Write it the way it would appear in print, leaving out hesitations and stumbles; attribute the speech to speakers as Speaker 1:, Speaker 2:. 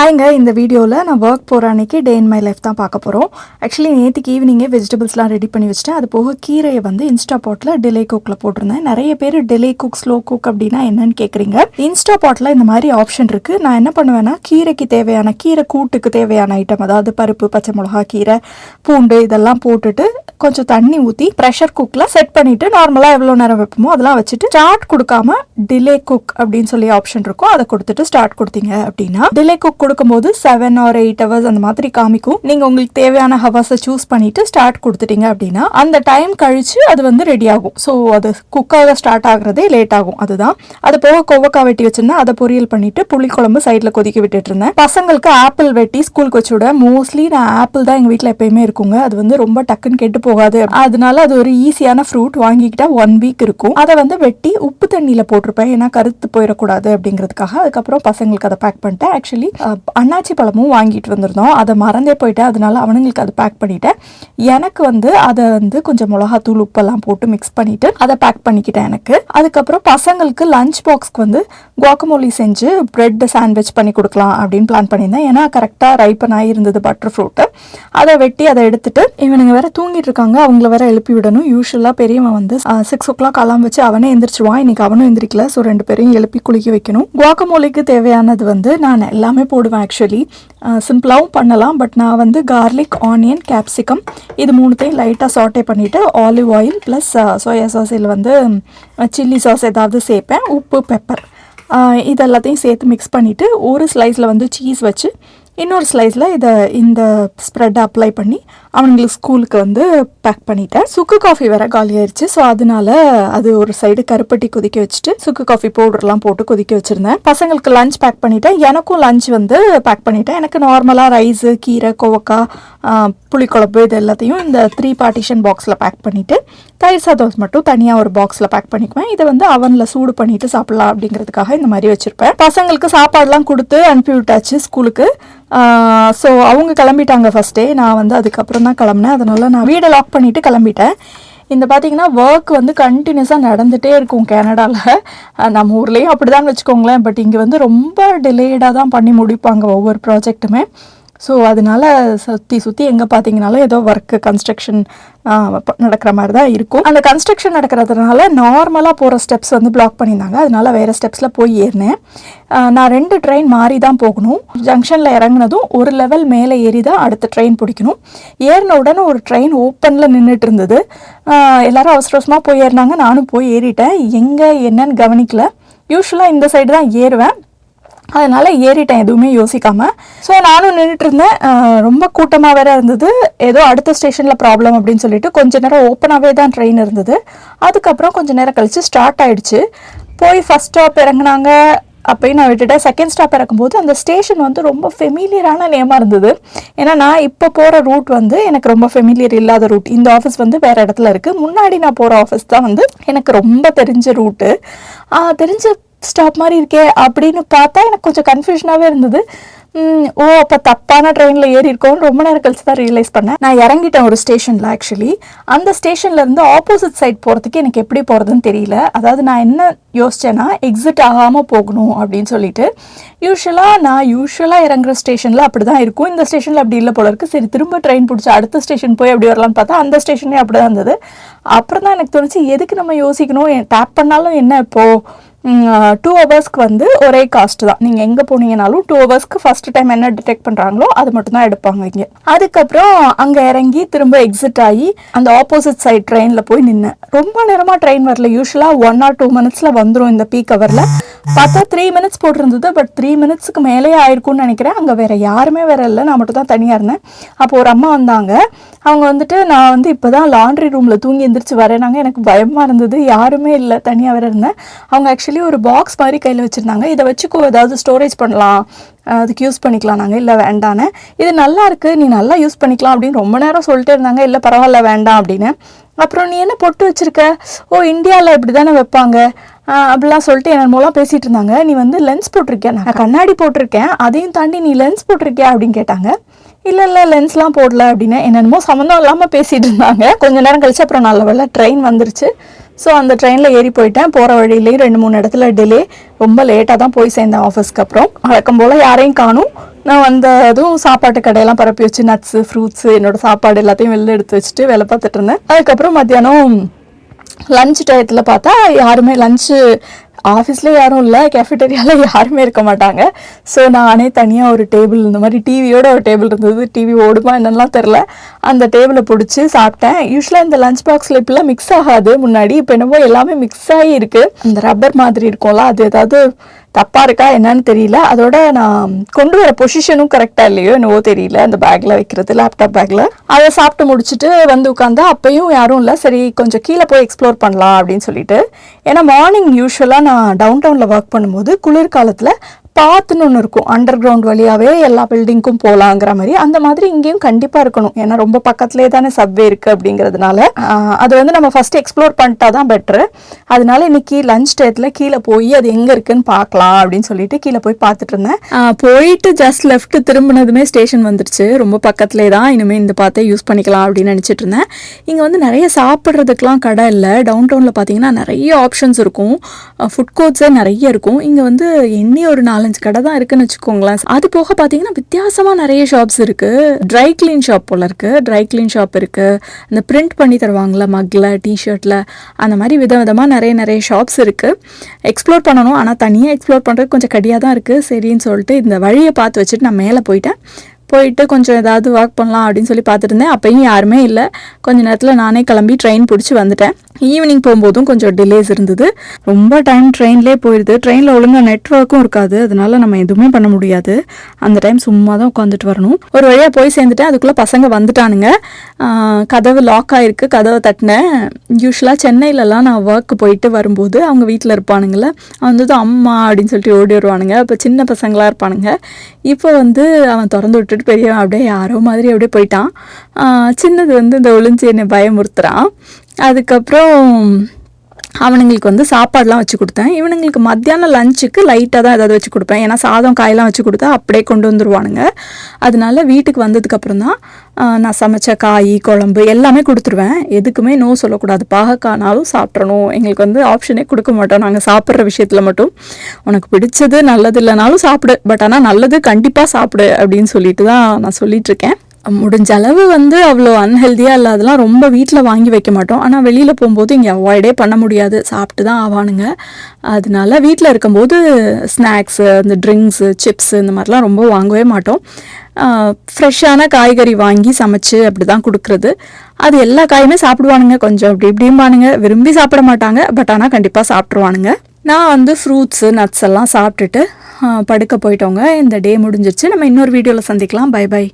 Speaker 1: ஹாய்ங்க, இந்த வீடியோவில் நான் ஒர்க் போகிற அன்றைக்கி டே இன் மை லைஃப் தான் பார்க்க போகிறோம். ஆக்சுவலி நேற்றுக்கு ஈவினிங்கே வெஜிடபிள்ஸ்லாம் ரெடி பண்ணி வச்சுட்டேன். அது போக கீரையை வந்து இன்ஸ்டா பாட்டில் டிலே குக்கில் போட்டிருந்தேன். நிறைய பேர் டிலே குக் ஸ்லோ குக் அப்படின்னா என்னன்னு கேட்குறீங்க. இன்ஸ்டா பாட்டில் இந்த மாதிரி ஆப்ஷன் இருக்குது. நான் என்ன பண்ணுவேன்னா, கீரைக்கு தேவையான கீரை கூட்டுக்கு தேவையான ஐட்டம், அதாவது பருப்பு, பச்சை மிளகா, கீரை, பூண்டு இதெல்லாம் போட்டுட்டு கொஞ்சம் தண்ணி ஊற்றி ப்ரெஷர் குக்கில் செட் பண்ணிவிட்டு நார்மலாக எவ்வளோ நேரம் வைப்போமோ அதெல்லாம் வச்சுட்டு ஸ்டார்ட் கொடுக்காம டிலே குக் அப்படின்னு சொல்லி ஆப்ஷன் இருக்கும். அதை கொடுத்துட்டு ஸ்டார்ட் கொடுத்தீங்க அப்படின்னா டிலே குக் கொடுக்கும்போது 7 or 8 hours அந்த மாதிரி காமிக்கும். நீங்கள் உங்களுக்கு தேவையான ஹவர்ஸை சூஸ் பண்ணிட்டு ஸ்டார்ட் கொடுத்துட்டீங்க அப்படின்னா அந்த டைம் கழிச்சு அது வந்து ரெடி ஆகும். ஸோ அது குக்காக ஸ்டார்ட் ஆகுறதே லேட் ஆகும். அதுதான். அது போக கோவக்காய் வெட்டி வச்சிருந்தேன், அதை பொரியல் பண்ணிட்டு புளிக்குழம்பு சைடில் கொதிக்க விட்டுட்டு இருந்தேன். பசங்களுக்கு ஆப்பிள் வெட்டி ஸ்கூலுக்கு வச்சு விட. மோஸ்ட்லி நான் ஆப்பிள் தான் எங்கள் வீட்டில் எப்பயுமே இருக்குங்க. அது வந்து ரொம்ப டக்குன்னு கெட்டு போகாது. அதனால அது ஒரு ஈஸியான ஃப்ரூட். வாங்கிக்கிட்டா 1 week இருக்கும். அதை வந்து வெட்டி உப்பு தண்ணியில் போட்டிருப்பேன், ஏன்னா கருத்து போயிடக்கூடாது அப்படிங்கிறதுக்காக. அதுக்கப்புறம் பசங்களுக்கு அதை பேக் பண்ணிட்டேன். ஆக்சுவலி அன்னாச்சி பழமும் வாங்கிட்டு வந்திருந்தோம், அதை மறந்தே போயிட்டேன். அதனால அவனுங்களுக்கு அதை பேக் பண்ணிட்டேன். எனக்கு வந்து அதை வந்து கொஞ்சம் மிளகாத்தூள் உப்பெல்லாம் போட்டு மிக்ஸ் பண்ணிட்டு அதை பேக் பண்ணிக்கிட்டேன் எனக்கு. அதுக்கப்புறம் பசங்களுக்கு லஞ்ச் பாக்ஸ்க்கு வந்து குவாக்கமோலி செஞ்சு பிரெட் சாண்ட்விச் பண்ணி கொடுக்கலாம் அப்படின்னு பிளான் பண்ணியிருந்தேன். ஏன்னா கரெக்டாக ரைப்பன் ஆகிருந்தது பட்டர் ஃப்ரூட்டு. அதை வெட்டி அதை எடுத்துட்டு இவனுங்க வேற தூங்கிட்டு இருக்காங்க, அவங்கள வேற எழுப்பி விடணும். யூஸ்வலாக பெரியவன் வந்து 6 o'clock அலாம் வச்சு அவனே எந்திரிச்சிருவான். இன்னைக்கு அவனும் எந்திரிக்கல. ஸோ 2 பேரையும் எழுப்பி குளிக்க வைக்கணும். குவாக்கமோலிக்கு தேவையானது வந்து நான் எல்லாமே போடுவேன். ஆக்சுவலி சிம்பிளாகவும் பண்ணலாம், பட் நான் வந்து கார்லிக், ஆனியன், கேப்சிகம் இது 3த்தையும் லைட்டாக சாட்டே பண்ணிவிட்டு olive oil plus soya sauce, இல்லை வந்து சில்லி சாஸ் ஏதாவது சேர்ப்பேன், உப்பு, பெப்பர் இது எல்லாத்தையும் சேர்த்து மிக்ஸ் பண்ணிவிட்டு ஒரு ஸ்லைஸில் வந்து சீஸ் வச்சு இன்னொரு ஸ்லைஸில் இந்த ஸ்ப்ரெட் அப்ளை பண்ணி அவங்களுக்கு ஸ்கூலுக்கு வந்து பேக் பண்ணிட்டேன். சுக்கு காஃபி வேற காலி ஆயிடுச்சு. ஸோ அதனால அது ஒரு சைடு கருப்பட்டி கொதிக்க வச்சுட்டு சுக்கு காஃபி பவுடர்லாம் போட்டு கொதிக்க வச்சுருந்தேன். பசங்களுக்கு லஞ்ச் பேக் பண்ணிட்டேன், எனக்கும் லஞ்ச் வந்து பேக் பண்ணிட்டேன். எனக்கு நார்மலாக ரைஸு, கீரை, கோவக்காய், புளிக்குழம்பு இது எல்லாத்தையும் இந்த 3 பார்ட்டிஷன் பாக்ஸில் பேக் பண்ணிவிட்டு தயிர் சாதம் மட்டும் தனியாக ஒரு பாக்ஸில் பேக் பண்ணிக்குவேன். இதை வந்து அவனில் சூடு பண்ணிவிட்டு சாப்பிட்லாம் அப்படிங்கிறதுக்காக இந்த மாதிரி வச்சுருப்பேன். பசங்களுக்கு சாப்பாடெலாம் கொடுத்து அனுப்பி விட்டாச்சு ஸ்கூலுக்கு. ஸோ அவங்க கிளம்பிட்டாங்க ஃபஸ்ட்டே. நான் வந்து அதுக்கப்புறம் தான் கிளம்புனேன். அதனால நான் வீடை லாக் பண்ணிவிட்டு கிளம்பிட்டேன். இந்த பார்த்திங்கன்னா ஒர்க் வந்து கண்டினியூஸாக நடந்துகிட்டே இருக்கும் கேனடாவில். நம்ம ஊர்லேயும் அப்படி தான் வச்சுக்கோங்களேன். பட் இங்கே வந்து ரொம்ப டிலேடாக தான் பண்ணி முடிப்பாங்க ஒவ்வொரு ப்ராஜெக்ட்டுமே. ஸோ அதனால சுற்றி எங்கே பார்த்தீங்கனாலும் ஏதோ ஒர்க்கு, கன்ஸ்ட்ரக்ஷன் நடக்கிற மாதிரி தான் இருக்கும். அந்த கன்ஸ்ட்ரக்ஷன் நடக்கிறதுனால நார்மலாக போகிற ஸ்டெப்ஸ் வந்து பிளாக் பண்ணியிருந்தாங்க. அதனால வேறு ஸ்டெப்ஸில் போய் ஏறினேன். நான் 2 ட்ரெயின் மாறி தான் போகணும். ஜங்ஷனில் இறங்கினதும் ஒரு லெவல் மேலே ஏறி தான் அடுத்த ட்ரெயின் பிடிக்கணும். ஏறின உடனே ஒரு ட்ரெயின் ஓப்பனில் நின்றுட்டு இருந்தது. எல்லோரும் அவசர அவசரமாக போய் ஏறினாங்க. நானும் போய் ஏறிட்டேன். எங்கே என்னன்னு கவனிக்கல. யூஸ்வலாக இந்த சைடு தான் ஏறுவேன், அதனால் ஏறிட்டேன் எதுவுமே யோசிக்காமல். ஸோ நானும் நின்றுட்டு இருந்தேன். ரொம்ப கூட்டமாக வேறு இருந்தது. ஏதோ அடுத்த ஸ்டேஷனில் ப்ராப்ளம் அப்படின்னு சொல்லிட்டு கொஞ்சம் நேரம் ஓப்பனாகவே தான் ட்ரெயின் இருந்தது. அதுக்கப்புறம் கொஞ்சம் நேரம் கழித்து ஸ்டார்ட் ஆகிடுச்சு. போய் ஃபஸ்ட் ஸ்டாப் இறங்குனாங்க, அப்போயும் நான் விட்டுட்டேன். செகண்ட் ஸ்டாப் இறக்கும்போது அந்த ஸ்டேஷன் வந்து ரொம்ப ஃபெமிலியரான நேமாக இருந்தது. ஏன்னா நான் இப்போ போகிற ரூட் வந்து எனக்கு ரொம்ப ஃபெமிலியர் இல்லாத ரூட். இந்த ஆஃபீஸ் வந்து வேறு இடத்துல இருக்குது. முன்னாடி நான் போகிற ஆஃபீஸ் தான் வந்து எனக்கு ரொம்ப தெரிஞ்ச ரூட்டு. தெரிஞ்ச ஸ்டாப் மாதிரி இருக்கே அப்படின்னு பார்த்தா எனக்கு கொஞ்சம் கன்ஃபியூஷனாகவே இருந்தது. அப்போ தப்பான ட்ரெயினில் ஏறி இருக்கோன்னு ரொம்ப நேரம் கழிச்சு தான் ரியலைஸ் பண்ணேன். நான் இறங்கிட்டேன் ஒரு ஸ்டேஷனில். ஆக்சுவலி அந்த ஸ்டேஷன்லேருந்து ஆப்போசிட் சைட் போகிறதுக்கு எனக்கு எப்படி போகிறதுன்னு தெரியல. அதாவது நான் என்ன யோசித்தேன்னா, எக்ஸிட் ஆகாமல் போகணும் அப்படின்னு சொல்லிட்டு. நான் யூஸ்வலாக இறங்குற ஸ்டேஷனில் அப்படி தான் இருக்கும். இந்த ஸ்டேஷனில் அப்படி இல்லை போல இருக்குது. சரி, திரும்ப ட்ரெயின் பிடிச்சி அடுத்த ஸ்டேஷன் போய் அப்படி வரலான்னு பார்த்தா அந்த ஸ்டேஷனே அப்படி தான் இருந்தது. அப்புறம் தான் எனக்கு தோணுச்சு, எதுக்கு நம்ம யோசிக்கணும், டேப் பண்ணாலும் என்ன இப்போது 2 ஹவர்ஸ்க்கு வந்து ஒரே காஸ்ட் தான். நீங்கள் எங்கே போனீங்கனாலும் 2 ஹவர்ஸ்க்கு ஃபர்ஸ்ட் டைம் என்ன டிடெக்ட் பண்ணுறாங்களோ அது மட்டும் தான் எடுப்பாங்க இங்கே. அதுக்கப்புறம் அங்கே இறங்கி திரும்ப எக்ஸிட் ஆகி அந்த ஆப்போசிட் சைட் ட்ரெயினில் போய் நின்னேன். ரொம்ப நேரமாக ட்ரெயின் வரல. யூஸ்வலாக 1 or 2 minutes வந்துடும் இந்த பீக் ஹவரில். பார்த்தா 3 minutes போட்டிருந்தது. பட் 3 minutesக்கு மேலே ஆயிருக்கும்னு நினைக்கிறேன். அங்கே வேறு யாருமே வேறு இல்லை, நான் மட்டும் தான் தனியாக இருந்தேன். அப்போ ஒரு அம்மா வந்தாங்க. அவங்க வந்துட்டு, நான் வந்து இப்போ தான் லாண்ட்ரி ரூமில் தூங்கி எந்திரிச்சு வரேனாங்க. எனக்கு பயமாக இருந்தது, யாருமே இல்லை, தனியாக வேறு இருந்தேன். அவங்க ஆக்சுவலி ஒரு பாக்ஸ் மாதிரி கையில் வச்சுருந்தாங்க. இதை வச்சுக்கோ, ஏதாவது ஸ்டோரேஜ் பண்ணலாம், அதுக்கு யூஸ் பண்ணிக்கலாம். நாங்கள் இல்லை வேண்டான்னு, இது நல்லா இருக்குது, நீ நல்லா யூஸ் பண்ணிக்கலாம் அப்படின்னு ரொம்ப நேரம் சொல்லிட்டே இருந்தாங்க. இல்லை பரவாயில்ல வேண்டாம் அப்படின்னு. அப்புறம் நீ என்ன பொட்டு வச்சுருக்க, இந்தியாவில் இப்படி தானே வைப்பாங்க அப்படிலாம் சொல்லிட்டு என்னமோலாம் பேசிகிட்டு இருந்தாங்க. நீ வந்து லென்ஸ் போட்டிருக்கியா, நான் கண்ணாடி போட்டிருக்கேன், அதையும் தாண்டி நீ லென்ஸ் போட்டிருக்கியா அப்படின்னு கேட்டாங்க. இல்லை லென்ஸ்லாம் போடல அப்படின்னு என்னென்னமோ சம்மந்தம் இல்லாமல் பேசிகிட்டு இருந்தாங்க. கொஞ்சம் நேரம் கழிச்சு அப்புறம் நல்ல வேளை ட்ரெயின் வந்துருச்சு. ஸோ அந்த ட்ரெயினில் ஏறி போயிட்டேன். போகிற வழியிலேயே 2-3 இடத்துல டிலே. ரொம்ப லேட்டாக தான் போய் சேர்ந்தேன் ஆஃபீஸ்க்கு. அப்புறம் வழக்கம் போல் யாரையும் காணும். நான் வந்ததும் சாப்பாட்டு கடையெல்லாம் பரப்பி வச்சு நட்ஸு ஃப்ரூட்ஸு என்னோடய சாப்பாடு எல்லாத்தையும் வெளில எடுத்து வச்சுட்டு வேலை பார்த்துட்டு இருந்தேன். அதுக்கப்புறம் மத்தியானம் லஞ்ச் டயத்தில் பார்த்தா யாருமே லஞ்சு ஆஃபீஸில் யாரும் இல்லை, கேஃபிட்டேரியாவில் யாருமே இருக்க மாட்டாங்க. ஸோ நானே தனியாக ஒரு டேபிள், இந்த மாதிரி டிவியோட ஒரு டேபிள் இருந்தது, டிவி ஓடுமா என்னெல்லாம் தெரில, அந்த டேபிளை பிடிச்சி சாப்பிட்டேன். யூஸ்வலாக இந்த லஞ்ச் பாக்ஸில் இப்படிலாம் மிக்ஸ் ஆகாது முன்னாடி, இப்போ என்னவோ எல்லாமே மிக்ஸ் ஆகி இருக்குது. அந்த ரப்பர் மாதிரி இருக்கும்ல, அது ஏதாவது தப்பாக இருக்கா என்னன்னு தெரியல. அதோட நான் கொண்டு வர பொசிஷனும் கரெக்டாக இல்லையோ என்னவோ தெரியல, அந்த பேக்கில் வைக்கிறது, லேப்டாப் பேக்கில். அதை சாப்பிட்டு முடிச்சுட்டு வந்து உட்காந்தா அப்பையும் யாரும் இல்லை. சரி கொஞ்சம் கீழே போய் எக்ஸ்ப்ளோர் பண்ணலாம் அப்படின்னு சொல்லிட்டு. ஏன்னா மார்னிங் யூஸ்வலாக நான் டவுன் டவுனில் ஒர்க் பண்ணும்போது குளிர்காலத்தில் பாத்துன்னு ஒன்று இருக்கும், அண்டர் கிரவுண்ட் வழியாகவே எல்லா பில்டிங்க்கும் போகலாங்கிற மாதிரி. அந்த மாதிரி இங்கேயும் கண்டிப்பாக இருக்கணும், ஏன்னா ரொம்ப பக்கத்துலேயே தானே சப்வே இருக்குது அப்படிங்கிறதுனால அது வந்து நம்ம ஃபஸ்ட்டு எக்ஸ்ப்ளோர் பண்ணிட்டா தான் பெட்ரு. அதனால இன்னைக்கு லஞ்ச் டயத்தில் கீழே போய் அது எங்கே இருக்குன்னு பார்க்கலாம் அப்படின்னு சொல்லிட்டு கீழே போய் பார்த்துட்டு இருந்தேன். போயிட்டு ஜஸ்ட் லெஃப்ட் திரும்பினதுமே ஸ்டேஷன் வந்துருச்சு, ரொம்ப பக்கத்துலேயே தான். இனிமேல் இந்த பார்த்தே யூஸ் பண்ணிக்கலாம் அப்படின்னு நினச்சிட்டு இருந்தேன். இங்கே வந்து நிறைய சாப்பிட்றதுக்கெலாம் கடை இல்லை. டவுன் டவுனில் பார்த்தீங்கன்னா நிறைய ஆப்ஷன்ஸ் இருக்கும், ஃபுட் கோர்ட்ஸே நிறைய இருக்கும். இங்கே வந்து எண்ணி ஒரு 4-5 கடை தான் இருக்குன்னு வச்சுக்கோங்களேன். அது போக பார்த்தீங்கன்னா வித்தியாசமாக நிறைய ஷாப்ஸ் இருக்குது. ட்ரை கிளீன் ஷாப் போல் இருக்குது, ட்ரை கிளீன் ஷாப் இருக்குது. இந்த பிரிண்ட் பண்ணி தருவாங்களா மக்கில், டிஷர்ட்டில், அந்த மாதிரி விதவிதமாக நிறைய ஷாப்ஸ் இருக்குது. எக்ஸ்ப்ளோர் பண்ணணும், ஆனால் தனியாக எக்ஸ்ப்ளோர் பண்ணுறதுக்கு கொஞ்சம் கடியாக தான் இருக்குது. சரின்னு சொல்லிட்டு இந்த வழியை பார்த்து வச்சுட்டு நான் மேலே போயிட்டு கொஞ்சம் ஏதாவது வாக் பண்ணலாம் அப்படின்னு சொல்லி பார்த்துட்டு இருந்தேன். அப்போயும் யாருமே இல்லை. கொஞ்ச நேரத்தில் நானே கிளம்பி ட்ரெயின் பிடிச்சி வந்துட்டேன். ஈவினிங் போகும்போதும் கொஞ்சம் டிலேஸ் இருந்தது. ரொம்ப டைம் ட்ரெயின்லேயே போயிடுது. ட்ரெயினில் ஒழுங்காக நெட்ஒர்க்கும் இருக்காது, அதனால நம்ம எதுவுமே பண்ண முடியாது. அந்த டைம் சும்மா தான் உட்காந்துட்டு வரணும். ஒரு வழியாக போய் சேர்ந்துட்டேன். அதுக்குள்ளே பசங்க வந்துட்டானுங்க. கதவு லாக் ஆகிருக்கு, கதவை தட்டினேன். யூஸ்வலாக சென்னையிலலாம் நான் ஒர்க்கு போயிட்டு வரும்போது அவங்க வீட்டில் இருப்பானுங்கள, வந்தது அம்மா அப்படின்னு சொல்லிட்டு ஓடி வருவானுங்க. இப்போ சின்ன பசங்களாக இருப்பானுங்க. இப்போ வந்து அவன் திறந்து விட்டுட்டு பெரியவன் அப்படியே யாரோ மாதிரி அப்படியே போயிட்டான். சின்னது வந்து இந்த ஒளிஞ்சு என்னை பயமுறுத்துறான். அதுக்கப்புறம் அவனுங்களுக்கு வந்து சாப்பாடெலாம் வச்சு கொடுத்தேன். இவனுங்களுக்கு மத்தியானம் லஞ்சுக்கு லைட்டாக தான் ஏதாவது வச்சு கொடுப்பேன், ஏன்னா சாதம் காயெல்லாம் வச்சு கொடுத்தா அப்படியே கொண்டு வந்துடுவானுங்க. அதனால வீட்டுக்கு வந்ததுக்கப்புறம் தான் நான் சமைச்ச காய் குழம்பு எல்லாமே கொடுத்துருவேன். எதுக்குமே நோ சொல்லக்கூடாது. பாகக்கானாலும் சாப்பிட்றணும், எங்களுக்கு வந்து ஆப்ஷனே கொடுக்க மாட்டோம் நாங்கள் சாப்பிட்ற விஷயத்தில் மட்டும். உனக்கு பிடிச்சது நல்லது இல்லைனாலும் சாப்பிடு, பட் ஆனால் நல்லது கண்டிப்பாக சாப்பிடு அப்படின்னு சொல்லிட்டு தான் நான் சொல்லிகிட்ருக்கேன். முடிஞ்ச அளவு வந்து அவ்வளோ அன்ஹெல்தியாக இல்லாதெல்லாம் ரொம்ப வீட்டில் வாங்கி வைக்க மாட்டோம். ஆனால் வெளியில் போகும்போது இங்கே அவாய்டே பண்ண முடியாது, சாப்பிட்டு தான் ஆவானுங்க. அதனால வீட்டில் இருக்கும்போது ஸ்நாக்ஸு, இந்த ட்ரிங்க்ஸு, சிப்ஸு இந்த மாதிரிலாம் ரொம்ப வாங்கவே மாட்டோம். ஃப்ரெஷ்ஷான காய்கறி வாங்கி சமைச்சு அப்படி தான் கொடுக்குறது. அது எல்லா காயுமே சாப்பிடுவானுங்க, கொஞ்சம் அப்படி இப்படிம்பானுங்க, விரும்பி சாப்பிட மாட்டாங்க, பட் ஆனால் கண்டிப்பாக சாப்பிட்ருவானுங்க. நான் வந்து ஃப்ரூட்ஸு நட்ஸ் எல்லாம் சாப்பிட்டுட்டு படுக்க போயிட்டோங்க. இந்த டே முடிஞ்சிருச்சு. நம்ம இன்னொரு வீடியோவில் சந்திக்கலாம். Bye by.